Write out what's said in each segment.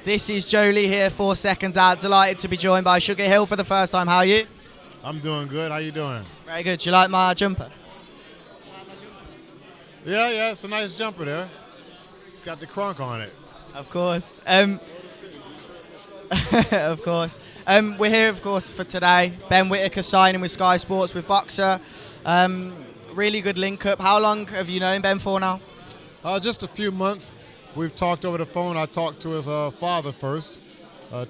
This is Joe Leigh here for Seconds Out. Delighted to be joined by Sugarhill for the first time. How are you? I'm doing good. How you doing? Very good. Do you like my jumper? Yeah, it's a nice jumper there. It's got the crunk on it. Of course. Of course. We're here, of course, for today. Ben Whittaker signing with Sky Sports with Boxer. Really good link up. How long have you known Ben for now? Just a few months. We've talked over the phone. I talked to his father first,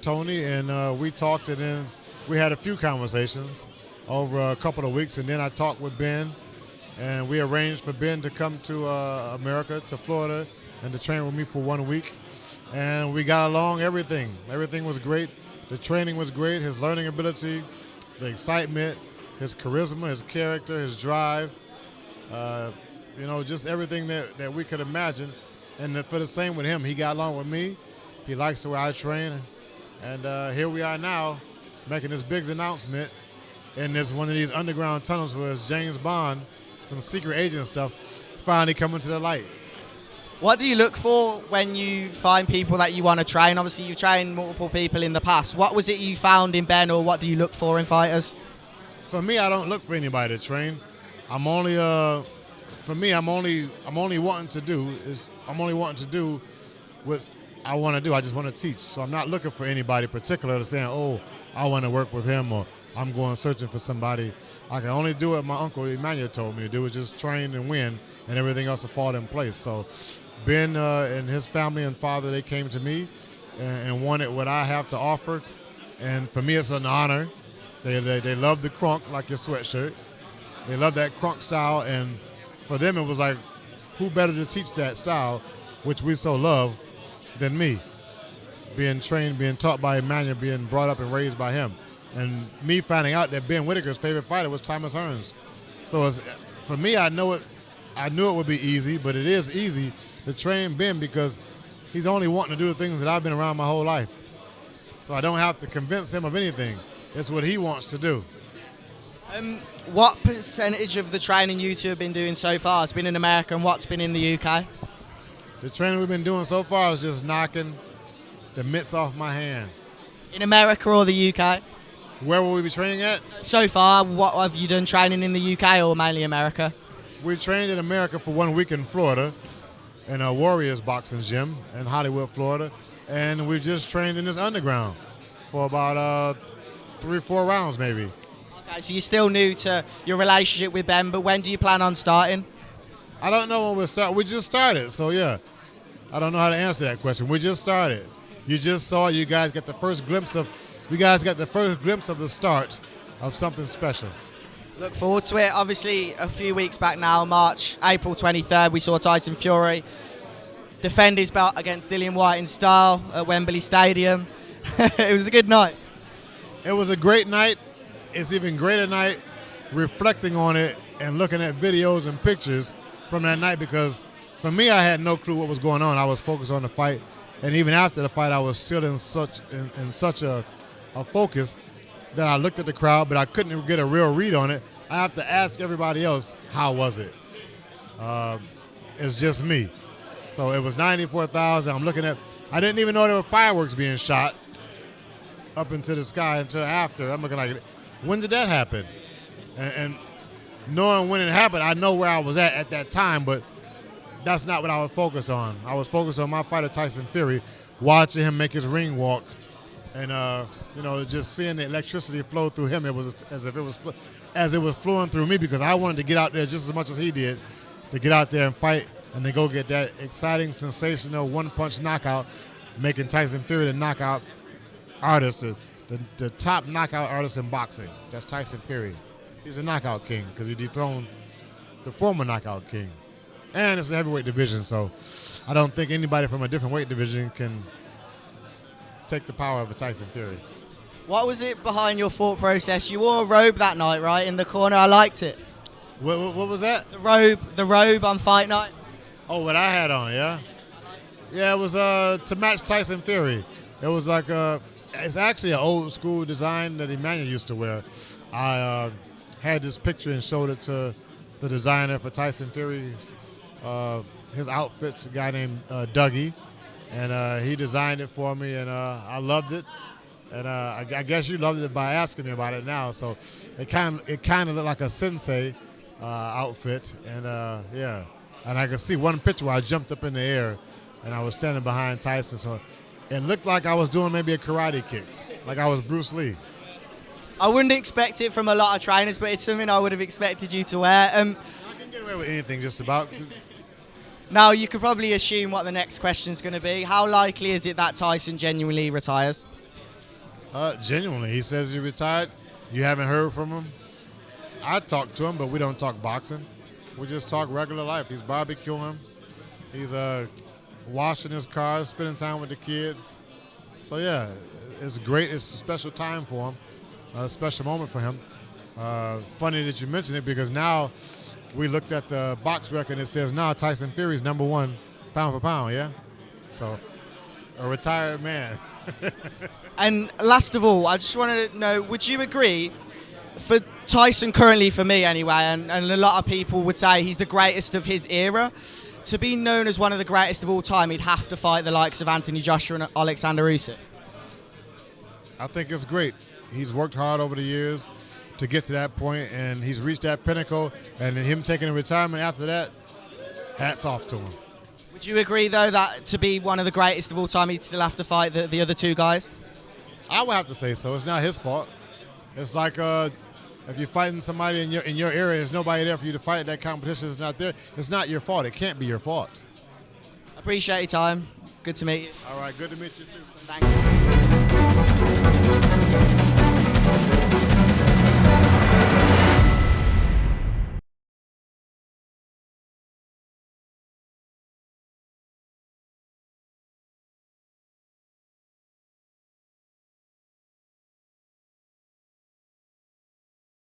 Tony, and we talked, and then we had a few conversations over a couple of weeks, and then I talked with Ben, and we arranged for Ben to come to America, to Florida, and to train with me for 1 week. And we got along. Everything was great. The training was great. His learning ability, the excitement, his charisma, his character, his drive, just everything that we could imagine. And for the same with him, he got along with me. He likes the way I train. And here we are now making this big announcement in one of these underground tunnels where it's James Bond, some secret agent stuff, finally coming to the light. What do you look for when you find people that you want to train? Obviously, you've trained multiple people in the past. What was it you found in Ben, or what do you look for in fighters? For me, I don't look for anybody to train. I'm only wanting to do what I want to do. I just want to teach. So I'm not looking for anybody particular to saying, oh, I want to work with him, or I'm going searching for somebody. I can only do what my uncle Emmanuel told me to do, is just train and win, and everything else will fall in place. So Ben and his family and father, they came to me and wanted what I have to offer. And for me, it's an honor. They love the crunk, like your sweatshirt. They love that crunk style, and for them it was like, who better to teach that style, which we so love, than me? Being trained, being taught by Emmanuel, being brought up and raised by him. And me finding out that Ben Whittaker's favorite fighter was Thomas Hearns. So for me, I knew it would be easy, but it is easy to train Ben because he's only wanting to do the things that I've been around my whole life. So I don't have to convince him of anything. It's what he wants to do. What percentage of the training you two have been doing so far has been in America, and what's been in the UK? The training we've been doing so far is just knocking the mitts off my hand. In America or the UK? Where will we be training at? So far, what have you done training in the UK or mainly America? We trained in America for 1 week in Florida in a Warriors boxing gym in Hollywood, Florida. And we just trained in this underground for about 3 or 4 rounds maybe. Okay, so you're still new to your relationship with Ben, but when do you plan on starting? I don't know when we'll start. We just started, so yeah. I don't know how to answer that question. We just started. You just saw, you guys got the first glimpse of the start of something special. Look forward to it. Obviously, a few weeks back now, April 23rd, we saw Tyson Fury defend his belt against Dillian Whyte in style at Wembley Stadium. It was a good night. It was a great night. It's even greater night reflecting on it and looking at videos and pictures from that night, because for me, I had no clue what was going on. I was focused on the fight, and even after the fight, I was still in such a focus that I looked at the crowd, but I couldn't get a real read on it. I have to ask everybody else, how was it? It's just me. So it was 94,000. I'm looking at, I didn't even know there were fireworks being shot up into the sky until after. I'm looking like, when did that happen? And knowing when it happened, I know where I was at that time, but that's not what I was focused on. I was focused on my fighter, Tyson Fury, watching him make his ring walk, and just seeing the electricity flow through him. It was as it was flowing through me, because I wanted to get out there just as much as he did, to get out there and fight and then go get that exciting, sensational one-punch knockout, making Tyson Fury the knockout artist, the top knockout artist in boxing. That's Tyson Fury. He's a knockout king because he dethroned the former knockout king. And it's a heavyweight division, so I don't think anybody from a different weight division can take the power of a Tyson Fury. What was it behind your thought process? You wore a robe that night, right, in the corner. I liked it. What was that? The robe on fight night. Oh, what I had on, yeah? Yeah, it was to match Tyson Fury. It was like it's actually an old school design that Emmanuel used to wear. I had this picture and showed it to the designer for Tyson Fury. His outfit's a guy named Dougie. and he designed it for me, and I loved it. And I guess you loved it by asking me about it now. So it kind of looked like a sensei outfit, and yeah. And I could see one picture where I jumped up in the air, and I was standing behind Tyson. So it looked like I was doing maybe a karate kick, like I was Bruce Lee. I wouldn't expect it from a lot of trainers, but it's something I would have expected you to wear. I can get away with anything just about. Now, you could probably assume what the next question is going to be. How likely is it that Tyson genuinely retires? Genuinely, he says he retired. You haven't heard from him. I talk to him, but we don't talk boxing. We just talk regular life. He's barbecuing. He's washing his car, spending time with the kids. So yeah, it's great. It's a special time for him, a special moment for him. Funny that you mentioned it, because now we looked at the box record and it says now Tyson Fury's #1 pound for pound. Yeah, so a retired man. And last of all, I just wanted to know, would you agree, for Tyson currently, for me anyway, and a lot of people would say he's the greatest of his era, to be known as one of the greatest of all time, he'd have to fight the likes of Anthony Joshua and Alexander Usyk? I think it's great. He's worked hard over the years to get to that point, and he's reached that pinnacle, and him taking a retirement after that, hats off to him. Would you agree, though, that to be one of the greatest of all time, he'd still have to fight the other two guys? I would have to say so. It's not his fault. It's like if you're fighting somebody in your area, there's nobody there for you to fight. That competition is not there. It's not your fault. It can't be your fault. Appreciate your time. Good to meet you. All right, good to meet you too. Thank you.